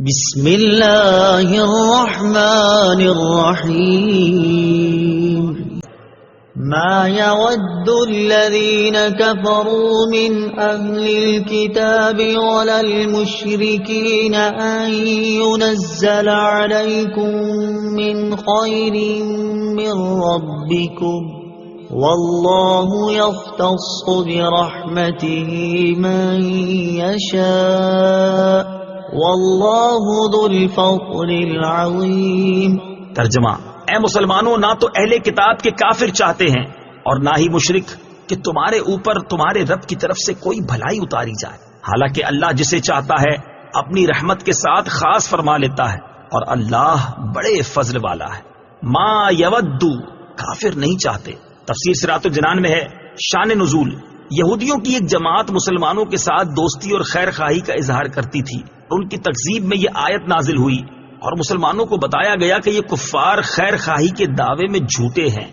بسم اللہ الرحمن الرحیم ما يود الذين كفروا من أهل الكتاب ولا المشركين أن ينزل عليكم من خير من ربكم والله يختص برحمته من يشاء والله ذو الفضل العظيم۔ ترجمہ: اے مسلمانوں، نہ تو اہل کتاب کے کافر چاہتے ہیں اور نہ ہی مشرک کہ تمہارے اوپر تمہارے رب کی طرف سے کوئی بھلائی اتاری جائے، حالانکہ اللہ جسے چاہتا ہے اپنی رحمت کے ساتھ خاص فرما لیتا ہے اور اللہ بڑے فضل والا ہے۔ ما یودو، کافر نہیں چاہتے۔ تفسیر صراط الجنان میں ہے شان نزول: یہودیوں کی ایک جماعت مسلمانوں کے ساتھ دوستی اور خیر خواہی کا اظہار کرتی تھی، ان کی تکذیب میں یہ آیت نازل ہوئی اور مسلمانوں کو بتایا گیا کہ یہ کفار خیر خواہی کے دعوے میں جھوٹے ہیں۔